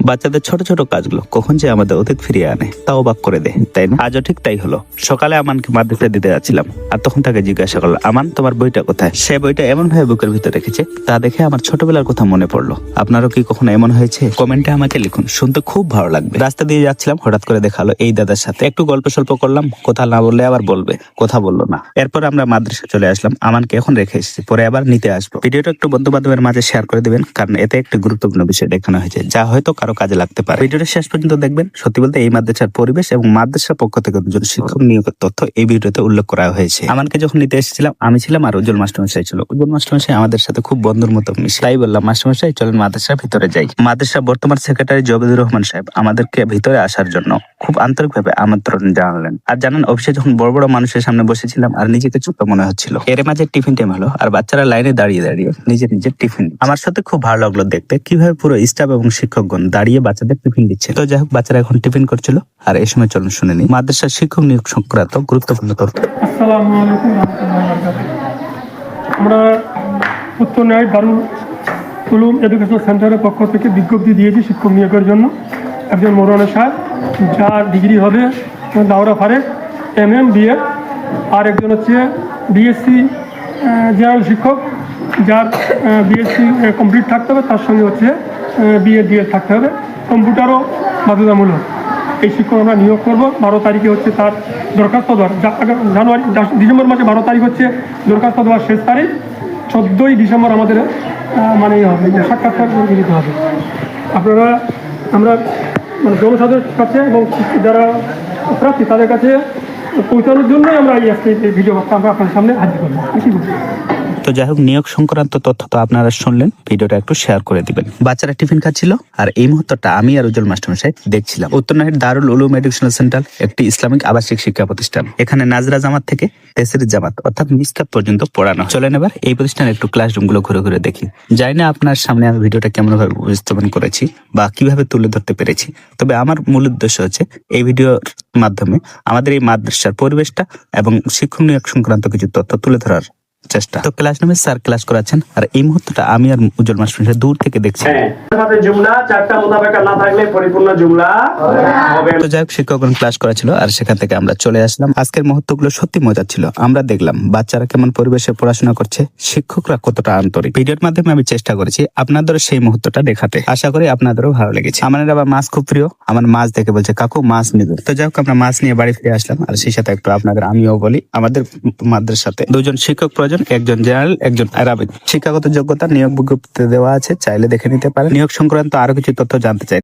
বাচ্চাদের ছোট ছোট কাজগুলো কখন যে আমাদের অতীত ফিরিয়ে আনে তা অবাক করে দেয়, তাই না? আজও ঠিক তাই হলো। সকালে আমানকে মাদ্রাসায় দিতে যাচ্ছিলাম, আর তখন তাকে জিজ্ঞাসা করলো, আমান তোমার বইটা কোথায়? সে বইটা এমন ভাবে বুকের ভিতরে রেখেছে, তা দেখে আমার ছোটবেলার কথা মনে পড়লো। আপনারও কি কখনো এমন হয়েছে? কমেন্টে আমাকে লিখুন, শুনতে খুব ভালো লাগবে। রাস্তা দিয়ে যাচ্ছিলাম, হঠাৎ করে দেখালো এই দাদার সাথে। একটু গল্প সল্প করলাম, কথা না বললে আবার বলবে, কথা বললো না। এরপর আমরা মাদ্রাসা চলে আসলাম। আমানকে এখন রেখে এসেছি, পরে আবার নিতে আসবো। ভিডিওটা একটু বন্ধু বান্ধবের মাঝে শেয়ার করে দিবেন, কারণ এতে একটি গুরুত্বপূর্ণ বিষয় দেখানো হয়েছে, যা হয়তো কারো কাজে লাগতে পারে। ভিডিওটা শেষ পর্যন্ত দেখবেন। সত্যি বলতে এই মাদ্রাসার পরিবেশ এবং মাদ্রাসার পক্ষ থেকে দুজন শিক্ষক নিয়োগের তথ্য এই ভিডিওতে উল্লেখ করা হয়েছে। আমানকে যখন নিতে এসেছিলাম, আমি ছিলাম আর উজ্জ্বল মাস্টারমশাই ছিল। উজ্জ্বল মাস্টারমশাই আমাদের সাথে খুব বন্ধুর মতো মিশে। তাই বললাম, মাস্টারমশাই চলেন মাদ্রাসার ভিতরে যাই। মাদ্রাসার বর্তমান সেক্রেটারি জবেদুর রহমান সাহেব আমাদেরকে ভিতরে আসার জন্য খুব আন্তরিকভাবে আমন্ত্রণ জানালেন। আর জানান, অফিসে যখন বড় বড় মানুষের সামনে বসেছিলাম আর নিজেকে ছোট মনে হচ্ছিল। এর মাঝে টিফিন টাইম হলো, আর বাচ্চারা লাইনে দাঁড়িয়ে দাঁড়িয়ে নিজের নিজের টিফিন। আমার সাথে খুব ভালো লাগলো দেখতে কিভাবে পুরো স্টাফ এবং শিক্ষকগণ দাঁড়িয়ে বাচ্চাদের টিফিন দিচ্ছে। তো যাই হোক, বাচ্চারা এখন টিফিন করছিল, আর এই সময় চলুন শুনে নিই মাদ্রাসার শিক্ষক নিয়োগ সংক্রান্ত গুরুত্বপূর্ণ তথ্য। আসসালামু আলাইকুম রাহমাতুল্লাহি ওয়া বারাকাতুহু। আমরা উত্তর ন্যায় দারুল উলুম এডুকেশন সেন্টারের পক্ষ থেকে বিজ্ঞপ্তি দিয়েছি শিক্ষক নিয়োগের জন্য। একজন মৌলানা সাহেব, যার ডিগ্রি হবে দাওরা ফারেক MM BA, আর একজন হচ্ছে BSc জেনারেল শিক্ষক, যার BSc কমপ্লিট থাকতে হবে, তার সঙ্গে হচ্ছে BA DL থাকতে হবে, কম্পিউটারও বাধ্যতামূলক। এই শিক্ষক আমরা নিয়োগ করবো। 12 তারিখে হচ্ছে তার দরখাস্ত দেওয়ার, ডিসেম্বর মাসে 12 তারিখ হচ্ছে দরখাস্ত দেওয়ার শেষ তারিখ। 14ই ডিসেম্বর আমাদের মানে হবে সাক্ষাৎকার দিতে হবে। আপনারা আমরা মানে জনসাধারণের কাছে এবং যারা প্রার্থী তাদের কাছে পৌঁছানোর জন্যই আমরা এই আজকে এই ভিডিও বার্তা আমরা আপনার সামনে হাজির করবো। কি বলবো? তো যাই হোক, নিয়োগ সংক্রান্ত তথ্য তো আপনারা শুনলেন, ভিডিওটা একটু শেয়ার করে দিবেন। বাচ্চারা টিফিন খাচ্ছিল, আর এই মুহূর্তটা আমি আর উজ্জ্বল মাস্টারমশাই দেখছিলাম। উত্তরনাহের দারুল উলুম এডুকেশনাল সেন্টার একটি ইসলামিক আবাসিক শিক্ষা প্রতিষ্ঠান। এখানে নাজরা জামাত থেকে তেসির জামাত অর্থাৎ মিসকাত পর্যন্ত পড়ানো। চলেন এবার এই প্রতিষ্ঠানের একটু ক্লাসরুম গুলো ঘুরে ঘুরে দেখি। জানি না আপনার সামনে আমি ভিডিওটা কেমন ভাবে উপস্থাপন করেছি বা কিভাবে তুলে ধরতে পেরেছি, তবে আমার মূল উদ্দেশ্য হচ্ছে এই ভিডিওর মাধ্যমে আমাদের এই মাদ্রাসার পরিবেশটা এবং শিক্ষক নিয়োগ সংক্রান্ত কিছু তথ্য তুলে ধরার চেষ্টা। তো ক্লাস রুমে স্যার ক্লাস করাচ্ছেন, আর এই মুহূর্তটা আমি আর উজ্জ্বল মাস্টার দূর থেকে দেখছি। জুমলা চারটা মোতাবেক না থাকলে পরিপূর্ণ জুমলা হবে। তো যাই হোক, শিক্ষকগণ ক্লাস করাছিল, আর সেখান থেকে আমরা চলে আসলাম। আজকের মুহূর্তগুলো সত্যি মজা ছিল। আমরা দেখলাম বাচ্চারা কেমন পরিবেশে পড়াশোনা করছে, শিক্ষকরা কতটা আন্তরিক। ভিডিওর মাধ্যমে আমি চেষ্টা করেছি আপনাদের সেই মুহূর্তটা দেখাতে। আশা করি আপনাদেরও ভালো লেগেছে। আমার আবার মাছ খুব প্রিয়। আমার মাছ দেখে বলছে, কাকু মাছ নিবে। তো যাই হোক, আমরা মাছ নিয়ে বাড়ি ফিরে আসলাম। আর সেই সাথে একটু আপনাদের আমিও বলি, আমাদের মাদ্রাসাতে দুজন শিক্ষক প্রয়োজন, একজন জেনারেল, একজন আরবিক। শিক্ষাগত যোগ্যতা নিয়োগ বিজ্ঞপ্তিতে দেওয়া আছে, চাইলে দেখে নিতে পারেন। নিয়োগ সংক্রান্ত আরো কিছু তথ্য জানতে চাই